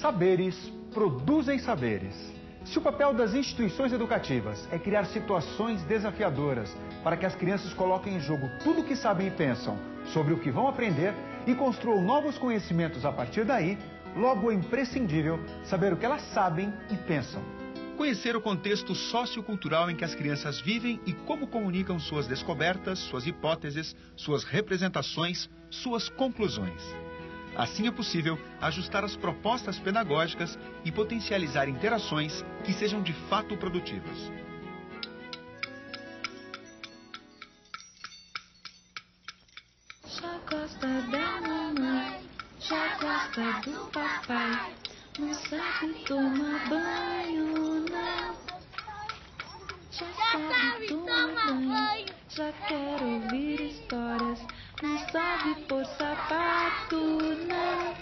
Saberes produzem saberes. Se o papel das instituições educativas é criar situações desafiadoras para que as crianças coloquem em jogo tudo o que sabem e pensam sobre o que vão aprender e construam novos conhecimentos a partir daí, logo é imprescindível saber o que elas sabem e pensam. Conhecer o contexto sociocultural em que as crianças vivem e como comunicam suas descobertas, suas hipóteses, suas representações, suas conclusões. Assim é possível ajustar as propostas pedagógicas e potencializar interações que sejam de fato produtivas. Já gosta da mamãe, já gosta do papai, não sabe tomar banho, não. Já sabe tomar banho, já quer ouvir histórias, não sabe pôr sapato, não.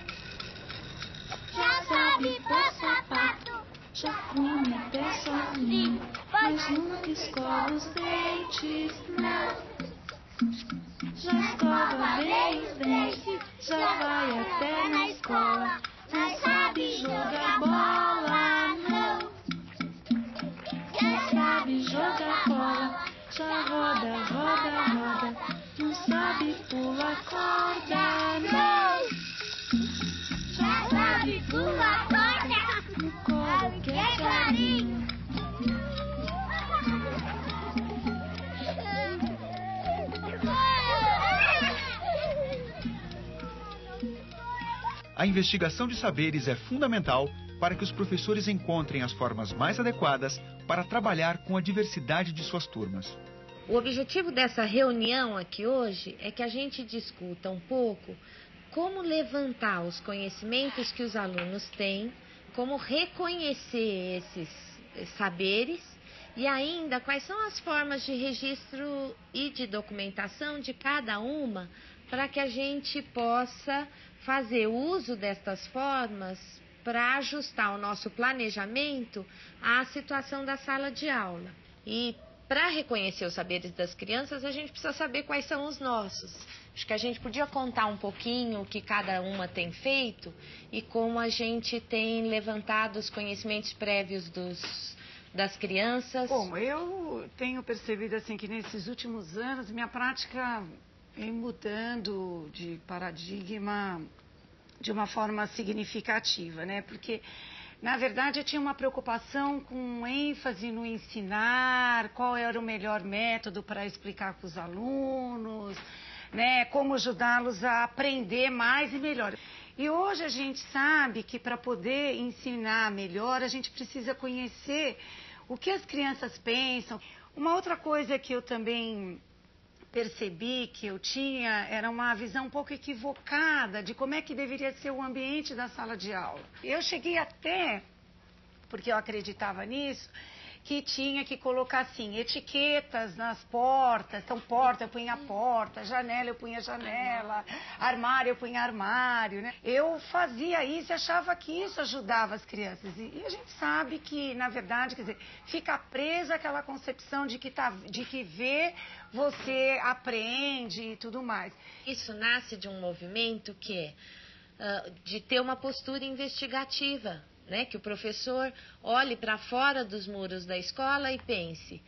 Já sabe pôr sapato, já come até sozinho, mas nunca escova os dentes, não. Já escova bem, já vai até na escola, não sabe jogar bola, não. Já sabe jogar bola, já roda, roda, roda, não sabe pular corda, não. Já sabe pular corda, no colo que é carinho. A investigação de saberes é fundamental para que os professores encontrem as formas mais adequadas para trabalhar com a diversidade de suas turmas. O objetivo dessa reunião aqui hoje é que a gente discuta um pouco como levantar os conhecimentos que os alunos têm, como reconhecer esses saberes e ainda quais são as formas de registro e de documentação de cada uma para que a gente possa fazer uso destas formas para ajustar o nosso planejamento à situação da sala de aula. E para reconhecer os saberes das crianças, a gente precisa saber quais são os nossos. Acho que a gente podia contar um pouquinho o que cada uma tem feito e como a gente tem levantado os conhecimentos prévios das crianças. Bom, eu tenho percebido assim que nesses últimos anos minha prática vem mudando de paradigma de uma forma significativa, né? Porque, na verdade, eu tinha uma preocupação com ênfase no ensinar, qual era o melhor método para explicar para os alunos, né? Como ajudá-los a aprender mais e melhor. E hoje a gente sabe que para poder ensinar melhor, a gente precisa conhecer o que as crianças pensam. Uma outra coisa que eu também percebi que eu tinha era uma visão um pouco equivocada de como é que deveria ser o ambiente da sala de aula. Eu cheguei até, porque eu acreditava nisso, que tinha que colocar assim, etiquetas nas portas. Então, porta eu punha porta, janela eu punha janela, armário eu punha armário, né? Eu fazia isso e achava que isso ajudava as crianças. E a gente sabe que, na verdade, quer dizer, fica presa aquela concepção de que vê, você aprende e tudo mais. Isso nasce de um movimento que é de ter uma postura investigativa, né? Que o professor olhe para fora dos muros da escola e pense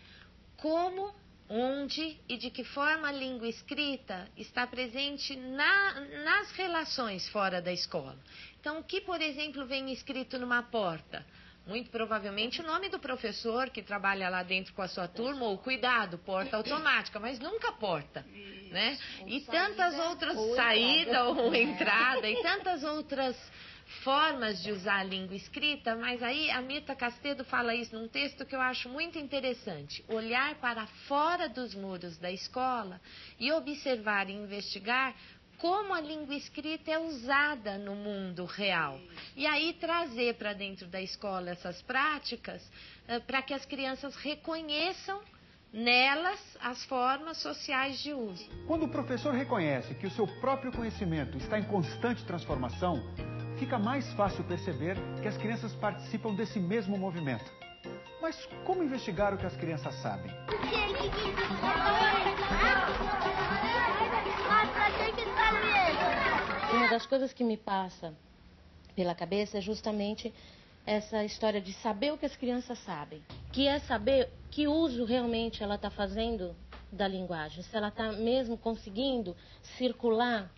como, onde e de que forma a língua escrita está presente nas relações fora da escola. Então, o que, por exemplo, vem escrito numa porta? Muito provavelmente o nome do professor que trabalha lá dentro com a sua turma, ou cuidado, porta automática, mas nunca porta, né? E tantas outras, saída ou entrada, e tantas outras formas de usar a língua escrita, mas aí a Mirta Castedo fala isso num texto que eu acho muito interessante. Olhar para fora dos muros da escola e observar e investigar como a língua escrita é usada no mundo real. E aí trazer para dentro da escola essas práticas para que as crianças reconheçam nelas as formas sociais de uso. Quando o professor reconhece que o seu próprio conhecimento está em constante transformação, fica mais fácil perceber que as crianças participam desse mesmo movimento. Mas como investigar o que as crianças sabem? Uma das coisas que me passa pela cabeça é justamente essa história de saber o que as crianças sabem, que é saber que uso realmente ela está fazendo da linguagem, se ela está mesmo conseguindo circular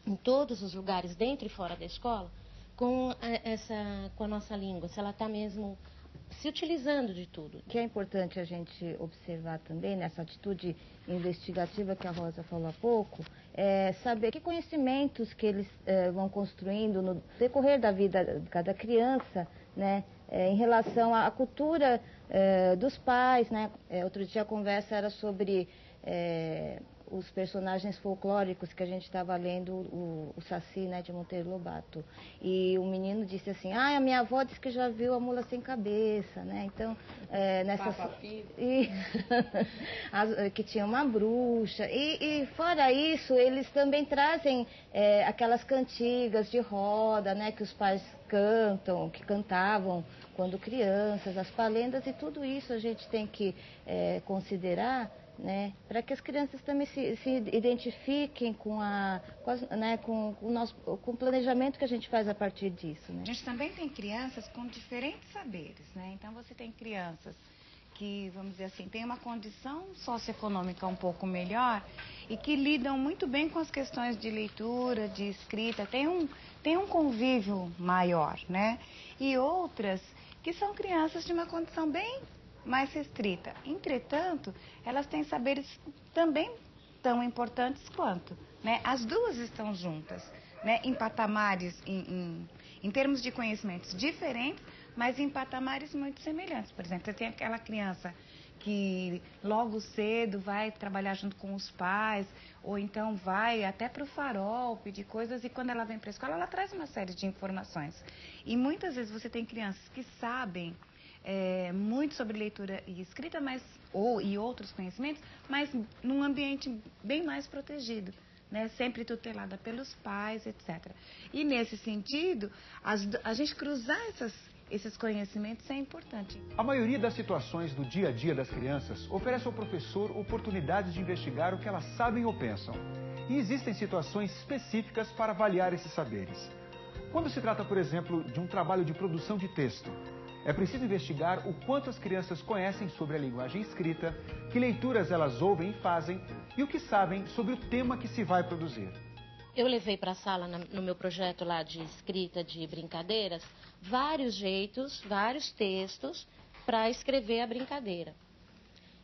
em todos os lugares, dentro e fora da escola, com a nossa língua, se ela está mesmo se utilizando de tudo. O que é importante a gente observar também nessa atitude investigativa que a Rosa falou há pouco, é saber que conhecimentos que eles vão construindo no decorrer da vida de cada criança, né, em relação à cultura dos pais, né. Outro dia a conversa era sobre os personagens folclóricos que a gente estava lendo, o Saci, né, de Monteiro Lobato. E o menino disse assim, a minha avó disse que já viu a mula sem cabeça, né? Então, que tinha uma bruxa. E fora isso, eles também trazem aquelas cantigas de roda, né, que os pais cantam, que cantavam quando crianças, as palendas, e tudo isso a gente tem que considerar, né, para que as crianças também se identifiquem com o planejamento que a gente faz a partir disso, né? A gente também tem crianças com diferentes saberes, né? Então você tem crianças que, vamos dizer assim, têm uma condição socioeconômica um pouco melhor e que lidam muito bem com as questões de leitura, de escrita, tem um convívio maior, né? E outras que são crianças de uma condição bem mais restrita. Entretanto, elas têm saberes também tão importantes quanto, né? As duas estão juntas, né? Em patamares, em termos de conhecimentos diferentes, mas em patamares muito semelhantes. Por exemplo, você tem aquela criança que logo cedo vai trabalhar junto com os pais, ou então vai até para o farol pedir coisas, e quando ela vem para a escola, ela traz uma série de informações. E muitas vezes você tem crianças que sabem muito sobre leitura e escrita, e outros conhecimentos, mas num ambiente bem mais protegido, né? Sempre tutelada pelos pais, etc. E nesse sentido, a gente cruzar esses conhecimentos é importante. A maioria das situações do dia a dia das crianças oferece ao professor oportunidades de investigar o que elas sabem ou pensam. E existem situações específicas para avaliar esses saberes. Quando se trata, por exemplo, de um trabalho de produção de texto, é preciso investigar o quanto as crianças conhecem sobre a linguagem escrita, que leituras elas ouvem e fazem e o que sabem sobre o tema que se vai produzir. Eu levei para a sala, no meu projeto lá de escrita de brincadeiras, vários jeitos, vários textos para escrever a brincadeira.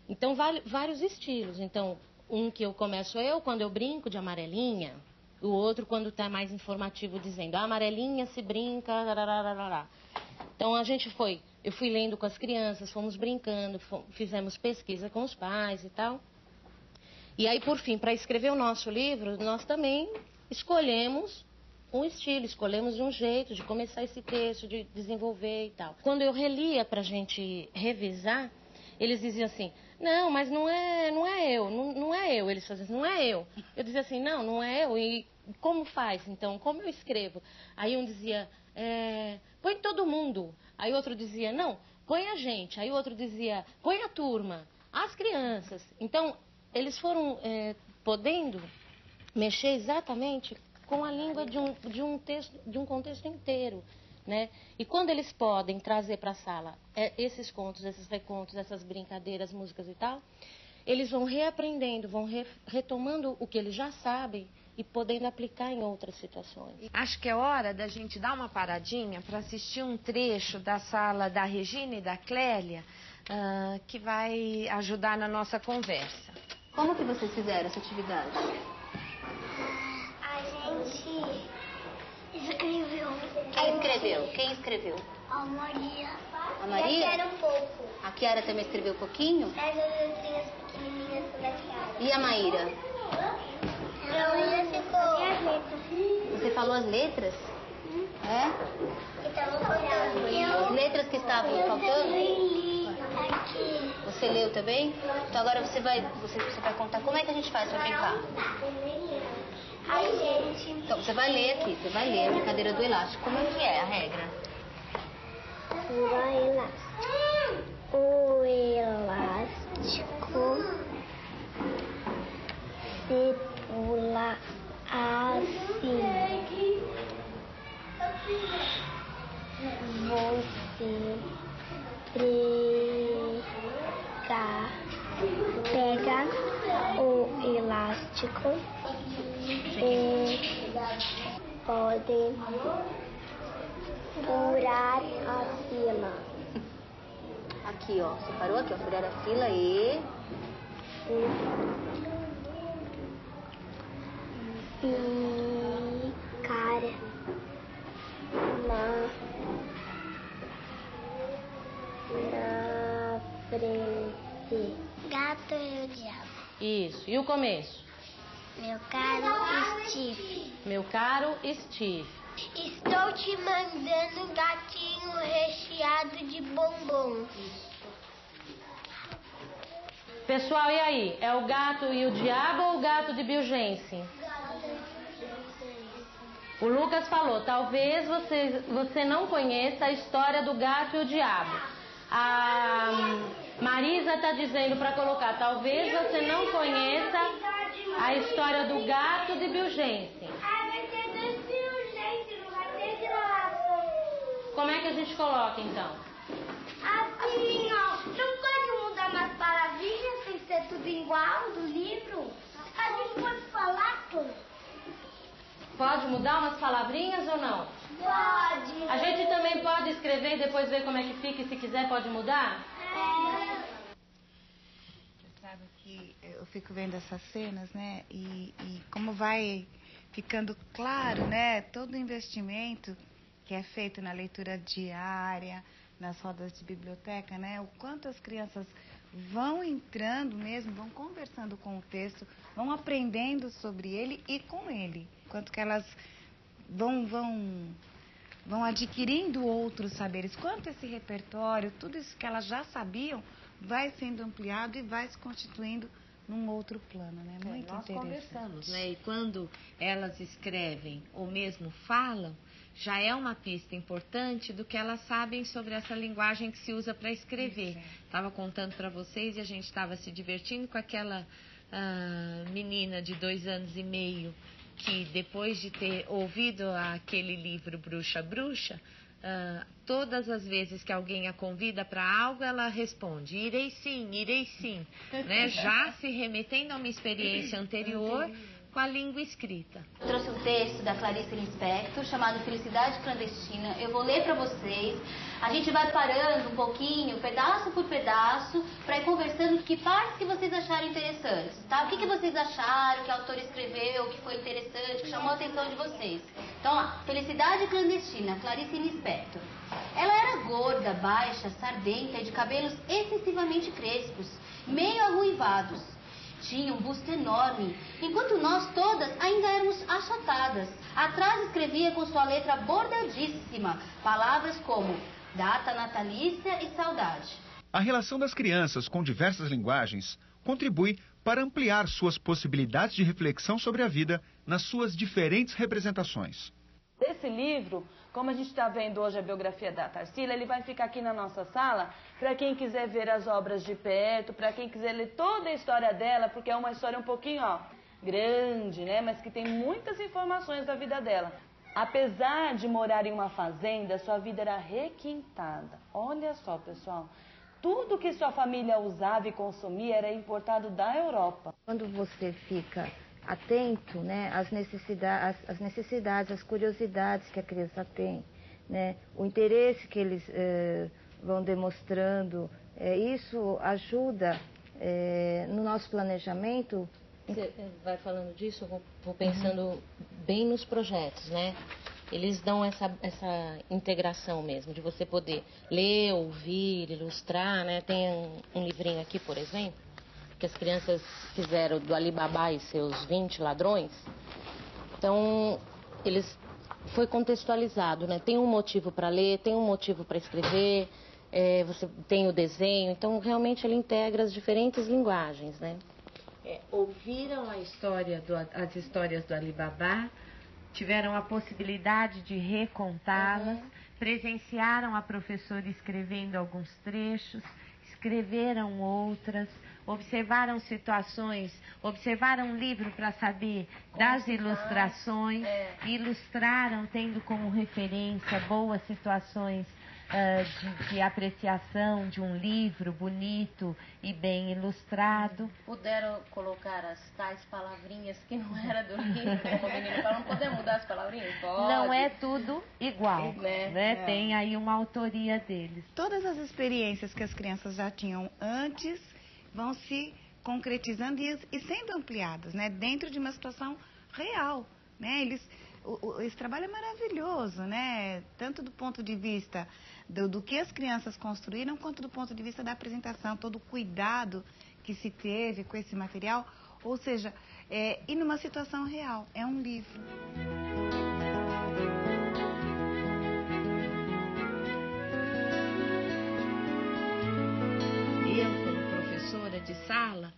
Então, vários estilos. Então, um que eu começo quando eu brinco de amarelinha, o outro quando está mais informativo dizendo, a amarelinha se brinca, larararará. Então, eu fui lendo com as crianças, fomos brincando, fizemos pesquisa com os pais e tal. E aí, por fim, para escrever o nosso livro, nós também escolhemos um estilo, escolhemos um jeito de começar esse texto, de desenvolver e tal. Quando eu relia para a gente revisar, eles diziam assim, não, mas não é eu. Eles faziam assim, não é eu. Eu dizia assim, não é eu. E como faz, então? Como eu escrevo? Aí um dizia, põe todo mundo. Aí outro dizia, não, põe a gente. Aí outro dizia, põe a turma, as crianças. Então, eles foram podendo mexer exatamente com a língua de um texto, de um contexto inteiro, né? E quando eles podem trazer para a sala esses contos, esses recontos, essas brincadeiras, músicas e tal, eles vão reaprendendo, vão retomando o que eles já sabem e podendo aplicar em outras situações. Acho que é hora da gente dar uma paradinha para assistir um trecho da sala da Regina e da Clélia, que vai ajudar na nossa conversa. Como que vocês fizeram essa atividade? A gente escreveu. Quem escreveu? Quem escreveu? A Maria. A Maria? E a Kiara um pouco. A Kiara também escreveu um pouquinho? As letrinhas pequenininhas da Kiara. E a Maíra? A Maíra ficou. E as letras? Você falou as letras? Que estavam faltando. As letras que estavam faltando? Aqui. Você leu também? Então agora você vai contar como é que a gente faz para brincar. A gente. Então você vai ler aqui, você vai ler a brincadeira do elástico. Como é que é a regra? O elástico se pula assim. um elástico e podem furar a fila. Aqui, ó. Separou aqui, ó. Furar a fila e... Ficar na frente. Gato e o diabo. Isso. E o começo? Meu caro Steve. Meu caro Steve. Estou te mandando um gatinho recheado de bombons. Pessoal, e aí? É o Gato e o Diabo ou o Gato de Bill Jensen? O Lucas falou, talvez você não conheça a história do Gato e o Diabo. A Marisa está dizendo para colocar, talvez você não conheça a história do Gato de Bill Jensen. Vai ter dois Bill Jensen, não vai ter de lá. Como é que a gente coloca, então? Assim, ó, não pode mudar umas palavrinhas, tem que ser tudo igual do livro. A gente pode falar tudo. Pode mudar umas palavrinhas ou não? Pode. A gente também pode escrever e depois ver como é que fica e se quiser pode mudar? Sabe que eu fico vendo essas cenas, né? E como vai ficando claro, né? Todo o investimento que é feito na leitura diária, nas rodas de biblioteca, né? O quanto as crianças vão entrando mesmo, vão conversando com o texto, vão aprendendo sobre ele e com ele. Quanto que elas vão adquirindo outros saberes. Quanto esse repertório, tudo isso que elas já sabiam, vai sendo ampliado e vai se constituindo num outro plano, né? Muito nós interessante. conversamos, né? E quando elas escrevem ou mesmo falam, já é uma pista importante do que elas sabem sobre essa linguagem que se usa para escrever. Estava contando para vocês e a gente estava se divertindo com aquela menina de 2 anos e meio que depois de ter ouvido aquele livro Bruxa, Bruxa, todas as vezes que alguém a convida para algo, ela responde, irei sim, né? Já se remetendo a uma experiência anterior com a língua escrita. Eu trouxe um texto da Clarice Lispector chamado Felicidade Clandestina. Eu vou ler para vocês. A gente vai parando um pouquinho, pedaço por pedaço, para ir conversando que partes que vocês acharam interessantes, tá? O que vocês acharam que a autora escreveu, que foi interessante, que chamou a atenção de vocês. Então, ó, Felicidade Clandestina, Clarice Lispector. Ela era gorda, baixa, sardenta e de cabelos excessivamente crespos, meio arruivados. Tinha um busto enorme, enquanto nós todas ainda éramos achatadas. Atrás escrevia com sua letra bordadíssima palavras como data natalícia e saudade. A relação das crianças com diversas linguagens contribui para ampliar suas possibilidades de reflexão sobre a vida nas suas diferentes representações. Esse livro, como a gente está vendo hoje a biografia da Tarsila, ele vai ficar aqui na nossa sala para quem quiser ver as obras de perto, para quem quiser ler toda a história dela, porque é uma história um pouquinho, grande, né? Mas que tem muitas informações da vida dela. Apesar de morar em uma fazenda, sua vida era requintada. Olha só, pessoal, tudo que sua família usava e consumia era importado da Europa. Quando você fica atento, né, às necessidades, às curiosidades que a criança tem, né, o interesse que eles vão demonstrando, isso ajuda no nosso planejamento. Você vai falando disso, eu vou pensando bem nos projetos, né? Eles dão essa integração mesmo, de você poder ler, ouvir, ilustrar, né? Tem um livrinho aqui, por exemplo, que as crianças fizeram do Alibaba e seus 20 ladrões. Então, foi contextualizado, né? Tem um motivo para ler, tem um motivo para escrever, você tem o desenho, então realmente ele integra as diferentes linguagens, né? Ouviram as histórias do Alibaba, tiveram a possibilidade de recontá-las, presenciaram a professora escrevendo alguns trechos, escreveram outras, observaram situações, observaram um livro para saber das ilustrações, ilustraram tendo como referência boas situações de apreciação de um livro bonito e bem ilustrado. Puderam colocar as tais palavrinhas que não era do livro, como o menino falou, não podemos mudar as palavrinhas? Pode. Não é tudo igual, né? Tem aí uma autoria deles. Todas as experiências que as crianças já tinham antes vão se concretizando e sendo ampliadas, né? Dentro de uma situação real, né? Esse trabalho é maravilhoso, né? Tanto do ponto de vista do que as crianças construíram, quanto do ponto de vista da apresentação, todo o cuidado que se teve com esse material. Ou seja, e numa situação real, é um livro. Eu, como professora de sala,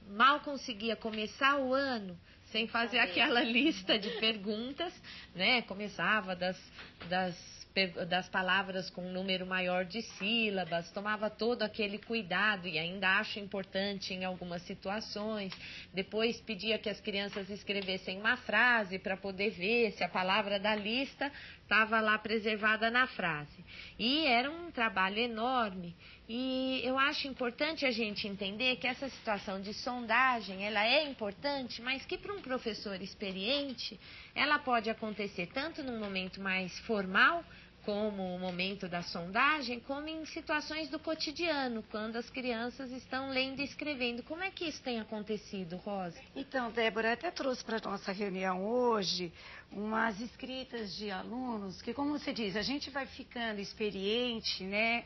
mal conseguia começar o ano sem fazer aquela lista de perguntas, né? Começava das palavras com um número maior de sílabas, tomava todo aquele cuidado e ainda acho importante em algumas situações. Depois pedia que as crianças escrevessem uma frase para poder ver se a palavra da lista estava lá preservada na frase. E era um trabalho enorme. E eu acho importante a gente entender que essa situação de sondagem, ela é importante, mas que para um professor experiente, ela pode acontecer tanto num momento mais formal, como o momento da sondagem, como em situações do cotidiano, quando as crianças estão lendo e escrevendo. Como é que isso tem acontecido, Rosa? Então, Débora, eu até trouxe para a nossa reunião hoje umas escritas de alunos que, como você diz, a gente vai ficando experiente, né,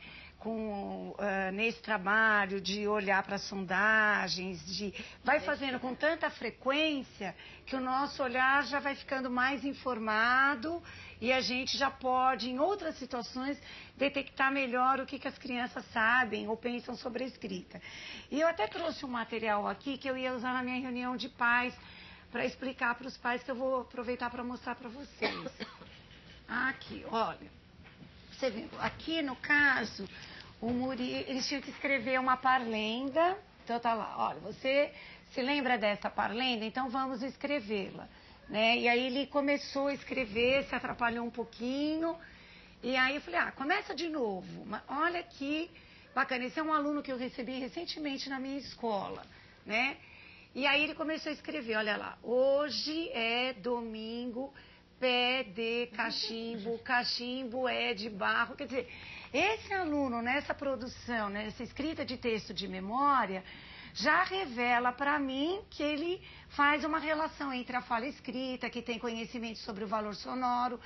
nesse trabalho de olhar para sondagens, vai fazendo com tanta frequência que o nosso olhar já vai ficando mais informado e a gente já pode, em outras situações, detectar melhor o que as crianças sabem ou pensam sobre a escrita. E eu até trouxe um material aqui que eu ia usar na minha reunião de pais para explicar para os pais, que eu vou aproveitar para mostrar para vocês. Aqui, olha. Você vê, aqui no caso, eles tinham que escrever uma parlenda. Então tá lá, olha, você se lembra dessa parlenda? Então vamos escrevê-la, né? E aí ele começou a escrever, se atrapalhou um pouquinho. E aí eu falei, começa de novo. Olha que bacana, esse é um aluno que eu recebi recentemente na minha escola, né? E aí ele começou a escrever, olha lá, hoje é domingo, pé de cachimbo, cachimbo é de barro. Quer dizer, esse aluno nessa produção, nessa escrita de texto de memória, já revela para mim que ele faz uma relação entre a fala escrita, que tem conhecimento sobre o valor sonoro,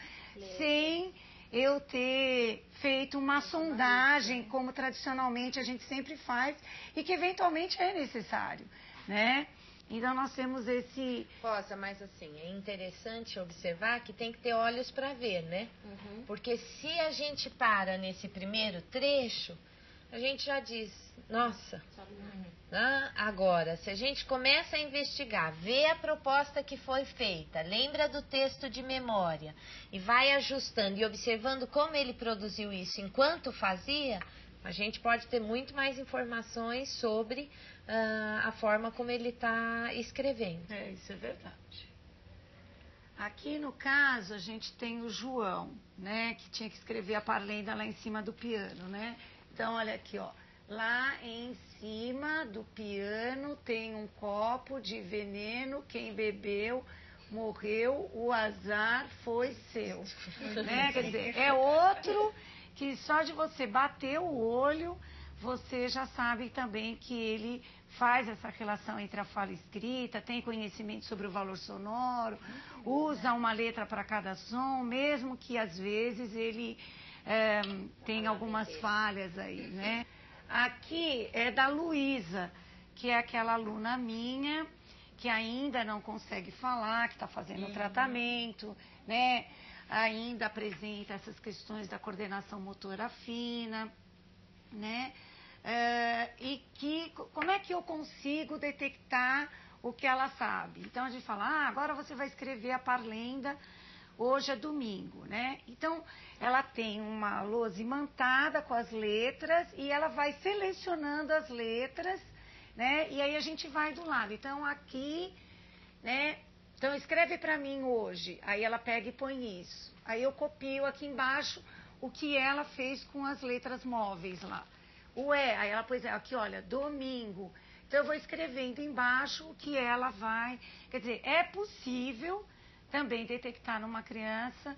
sem eu ter feito uma sondagem, como tradicionalmente a gente sempre faz, e que eventualmente é necessário, né? Então, nós temos esse... Rosa, mas assim, é interessante observar que tem que ter olhos para ver, né? Uhum. Porque se a gente para nesse primeiro trecho, a gente já diz, nossa. Agora, se a gente começa a investigar, vê a proposta que foi feita, lembra do texto de memória e vai ajustando e observando como ele produziu isso enquanto fazia, a gente pode ter muito mais informações sobre a forma como ele está escrevendo. Isso é verdade. Aqui no caso a gente tem o João, né, que tinha que escrever a parlenda lá em cima do piano, né? Então olha aqui, ó, lá em cima do piano tem um copo de veneno, quem bebeu morreu, o azar foi seu, né? Quer dizer, é outro que só de você bater o olho você já sabe também que ele faz essa relação entre a fala escrita, tem conhecimento sobre o valor sonoro, usa uma letra para cada som, mesmo que às vezes ele tem algumas falhas aí, né? Aqui é da Luísa, que é aquela aluna minha, que ainda não consegue falar, que está fazendo tratamento, né? Ainda apresenta essas questões da coordenação motora fina, né? Como é que eu consigo detectar o que ela sabe? Então a gente fala, agora você vai escrever a parlenda, hoje é domingo, né? Então ela tem uma lousa imantada com as letras e ela vai selecionando as letras, né? E aí a gente vai do lado. Então aqui, né? Então escreve para mim hoje. Aí ela pega e põe isso. Aí eu copio aqui embaixo o que ela fez com as letras móveis lá. O E, aí ela pôs aqui, olha, domingo. Então, eu vou escrevendo embaixo o que ela vai... Quer dizer, é possível também detectar numa criança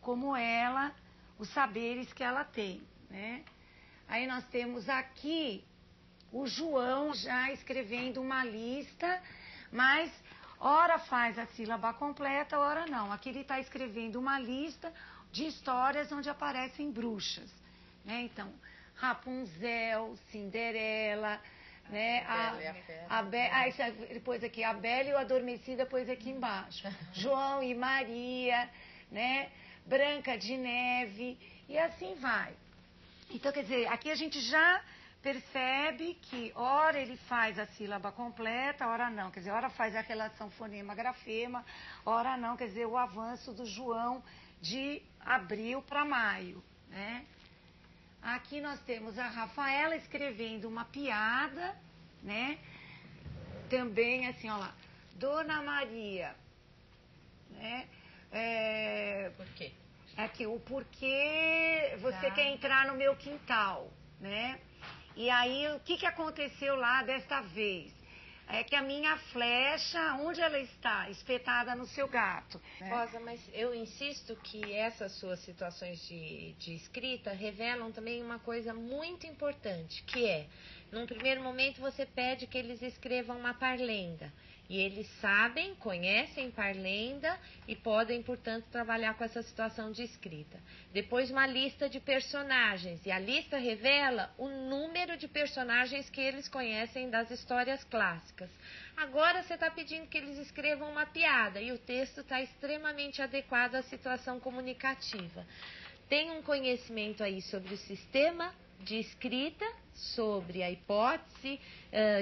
como ela, os saberes que ela tem, né? Aí nós temos aqui o João já escrevendo uma lista, mas ora faz a sílaba completa, ora não. Aqui ele está escrevendo uma lista de histórias onde aparecem bruxas, né? Então, Rapunzel, Cinderela, né? Depois aqui, a Bela e o Adormecida, pôs aqui embaixo. João e Maria, né? Branca de Neve, e assim vai. Então, quer dizer, aqui a gente já percebe que ora ele faz a sílaba completa, ora não. Quer dizer, ora faz a relação fonema-grafema, ora não. Quer dizer, o avanço do João de abril para maio, né? Aqui nós temos a Rafaela escrevendo uma piada, né? Também assim, ó lá, Dona Maria, né? Por quê? Aqui, o porquê você quer entrar no meu quintal, né? E aí, o que aconteceu lá desta vez? É que a minha flecha, onde ela está? Espetada no seu gato. Né? Rosa, mas eu insisto que essas suas situações de escrita revelam também uma coisa muito importante, que é, num primeiro momento você pede que eles escrevam uma parlenda. E eles sabem, conhecem parlenda e podem, portanto, trabalhar com essa situação de escrita. Depois, uma lista de personagens. E a lista revela o número de personagens que eles conhecem das histórias clássicas. Agora, você está pedindo que eles escrevam uma piada. E o texto está extremamente adequado à situação comunicativa. Tem um conhecimento aí sobre o sistema de escrita, sobre a hipótese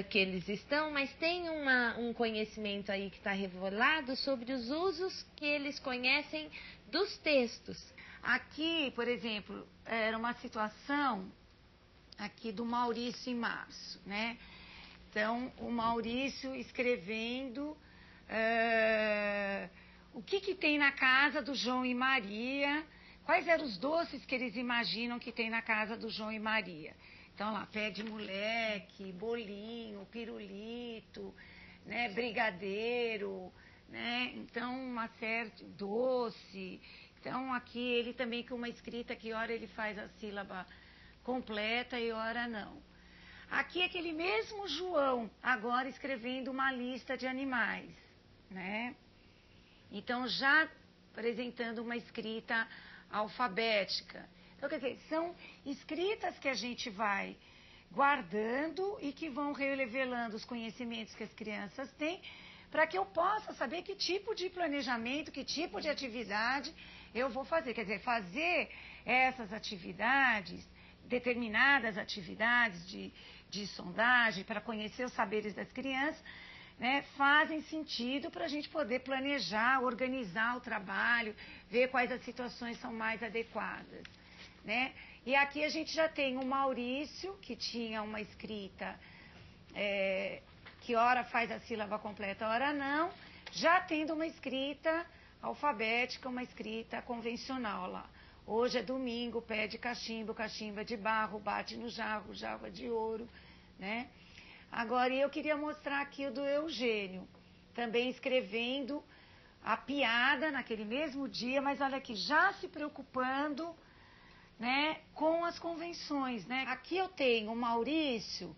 que eles estão, mas tem um conhecimento aí que está revelado sobre os usos que eles conhecem dos textos. Aqui, por exemplo, era uma situação aqui do Maurício em março, né? Então, o Maurício escrevendo o que tem na casa do João e Maria, quais eram os doces que eles imaginam que tem na casa do João e Maria. Então, lá, pé de moleque, bolinho, pirulito, né, brigadeiro, né, então, uma certa doce. Então, aqui ele também com uma escrita que ora ele faz a sílaba completa e ora não. Aqui aquele mesmo João, agora escrevendo uma lista de animais, né. Então, já apresentando uma escrita alfabética. Então, quer dizer, são escritas que a gente vai guardando e que vão revelando os conhecimentos que as crianças têm, para que eu possa saber que tipo de planejamento, que tipo de atividade eu vou fazer. Quer dizer, fazer essas atividades, determinadas atividades de sondagem, para conhecer os saberes das crianças, né, fazem sentido para a gente poder planejar, organizar o trabalho, ver quais as situações são mais adequadas, né? E aqui a gente já tem o Maurício, que tinha uma escrita que ora faz a sílaba completa, ora não, já tendo uma escrita alfabética, uma escrita convencional lá. Hoje é domingo, pede cachimbo, cachimbo é de barro, bate no jarro, jarro é de ouro, né? Agora, eu queria mostrar aqui o do Eugênio, também escrevendo a piada naquele mesmo dia, mas olha aqui, já se preocupando, né, com as convenções, né? Aqui eu tenho o Maurício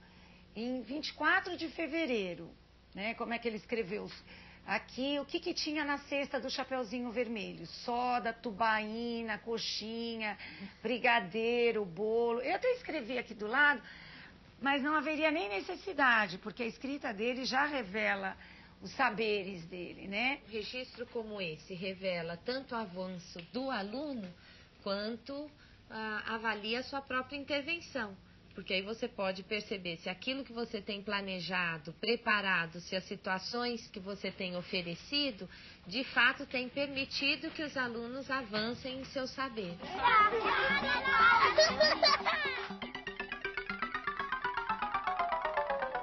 em 24 de fevereiro, né? Como é que ele escreveu? Aqui, o que tinha na cesta do Chapeuzinho Vermelho? Soda, tubaína, coxinha, brigadeiro, bolo. Eu até escrevi aqui do lado, mas não haveria nem necessidade, porque a escrita dele já revela os saberes dele, né? Um registro como esse revela tanto o avanço do aluno, quanto avalia a sua própria intervenção. Porque aí você pode perceber se aquilo que você tem planejado, preparado, se as situações que você tem oferecido, de fato tem permitido que os alunos avancem em seus saberes.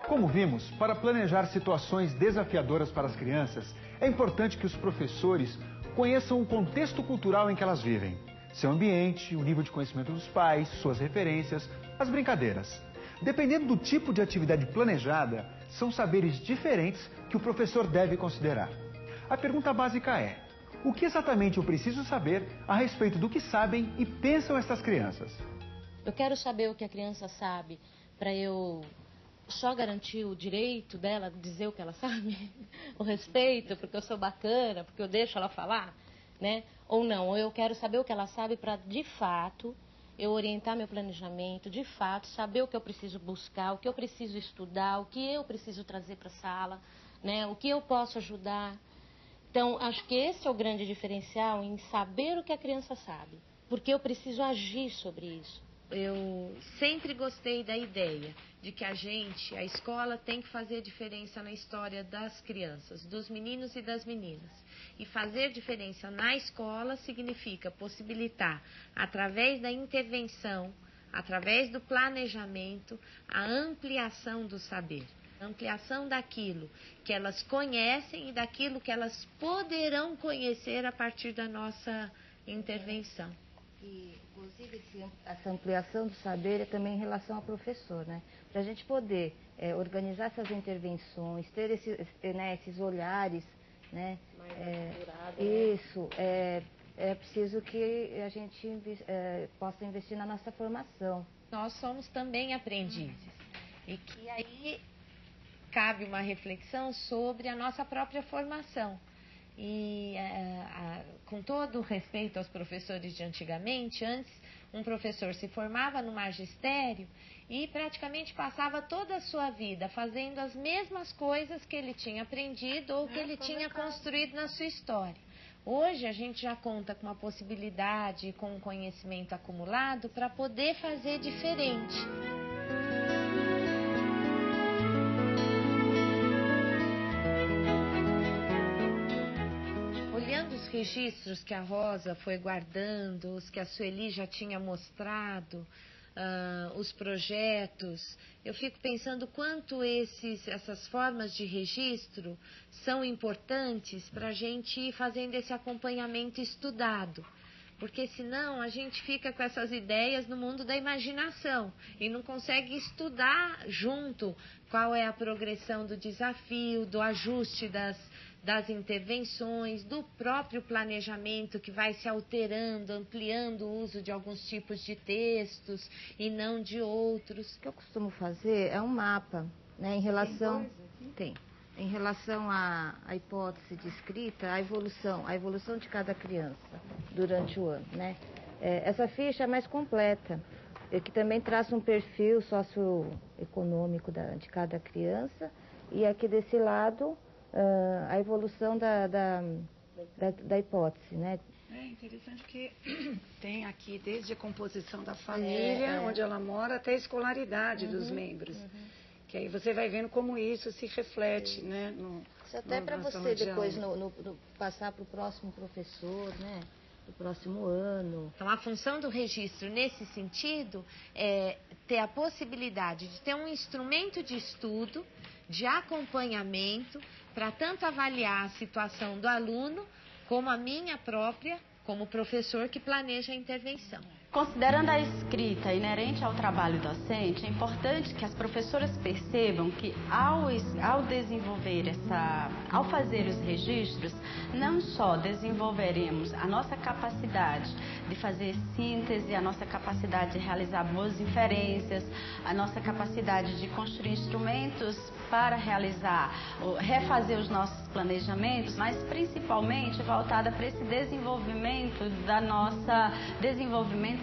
Como vimos, para planejar situações desafiadoras para as crianças, é importante que os professores conheçam o contexto cultural em que elas vivem. Seu ambiente, o nível de conhecimento dos pais, suas referências, as brincadeiras. Dependendo do tipo de atividade planejada, são saberes diferentes que o professor deve considerar. A pergunta básica é: o que exatamente eu preciso saber a respeito do que sabem e pensam essas crianças? Eu quero saber o que a criança sabe para eu só garantir o direito dela de dizer o que ela sabe, o respeito, porque eu sou bacana, porque eu deixo ela falar, né? Ou não, ou eu quero saber o que ela sabe para, de fato, eu orientar meu planejamento, de fato, saber o que eu preciso buscar, o que eu preciso estudar, o que eu preciso trazer para a sala, né? O que eu posso ajudar. Então, acho que esse é o grande diferencial em saber o que a criança sabe, porque eu preciso agir sobre isso. Eu sempre gostei da ideia de que a escola tem que fazer diferença na história das crianças, dos meninos e das meninas. E fazer diferença na escola significa possibilitar, através da intervenção, através do planejamento, a ampliação do saber. A ampliação daquilo que elas conhecem e daquilo que elas poderão conhecer a partir da nossa intervenção. E, inclusive, essa ampliação do saber é também em relação ao professor, né? Para a gente poder organizar essas intervenções, ter esses olhares, né? Isso, é preciso que a gente possa investir na nossa formação. Nós somos também aprendizes e que aí cabe uma reflexão sobre a nossa própria formação. E com todo o respeito aos professores de antigamente, antes um professor se formava no magistério e praticamente passava toda a sua vida fazendo as mesmas coisas que ele tinha aprendido ou que ele tinha construído na sua história. Hoje a gente já conta com uma possibilidade, com um conhecimento acumulado para poder fazer diferente. Olhando os registros que a Rosa foi guardando, os que a Sueli já tinha mostrado, os projetos, eu fico pensando quanto essas formas de registro são importantes para a gente ir fazendo esse acompanhamento estudado. Porque senão a gente fica com essas ideias no mundo da imaginação e não consegue estudar junto qual é a progressão do desafio, do ajuste das intervenções, do próprio planejamento que vai se alterando, ampliando o uso de alguns tipos de textos e não de outros. O que eu costumo fazer é um mapa, né, em relação... Tem. Em relação à hipótese de escrita, a evolução de cada criança durante o ano, né? Essa ficha é mais completa, que também traça um perfil socioeconômico de cada criança, e aqui desse lado a evolução da hipótese, né? É interessante que tem aqui desde a composição da família, onde ela mora, até a escolaridade dos membros. Que aí você vai vendo como isso se reflete, né? Isso até para você depois passar para o próximo professor, né? Do próximo ano. Então, a função do registro nesse sentido é ter a possibilidade de ter um instrumento de estudo, de acompanhamento, para tanto avaliar a situação do aluno, como a minha própria, como professor que planeja a intervenção. Considerando a escrita inerente ao trabalho docente, é importante que as professoras percebam que ao fazer os registros, não só desenvolveremos a nossa capacidade de fazer síntese, a nossa capacidade de realizar boas inferências, a nossa capacidade de construir instrumentos para refazer os nossos planejamentos, mas principalmente voltada para esse desenvolvimento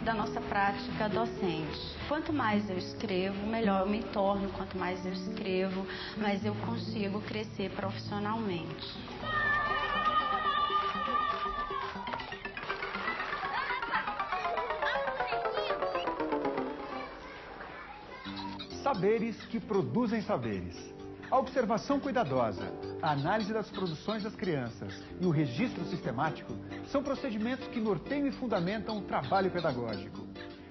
da nossa prática docente. Quanto mais eu escrevo, melhor eu me torno. Quanto mais eu escrevo, mais eu consigo crescer profissionalmente. Saberes que produzem saberes. A observação cuidadosa, a análise das produções das crianças e o registro sistemático são procedimentos que norteiam e fundamentam o trabalho pedagógico.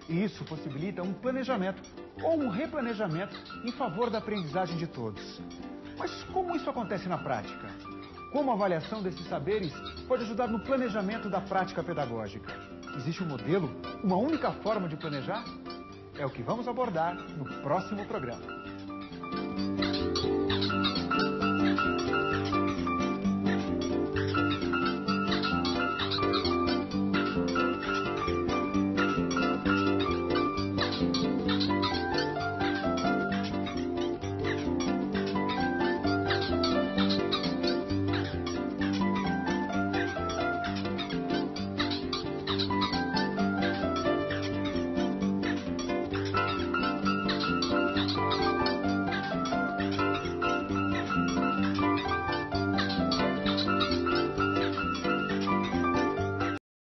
E isso possibilita um planejamento ou um replanejamento em favor da aprendizagem de todos. Mas como isso acontece na prática? Como a avaliação desses saberes pode ajudar no planejamento da prática pedagógica? Existe um modelo? Uma única forma de planejar? É o que vamos abordar no próximo programa.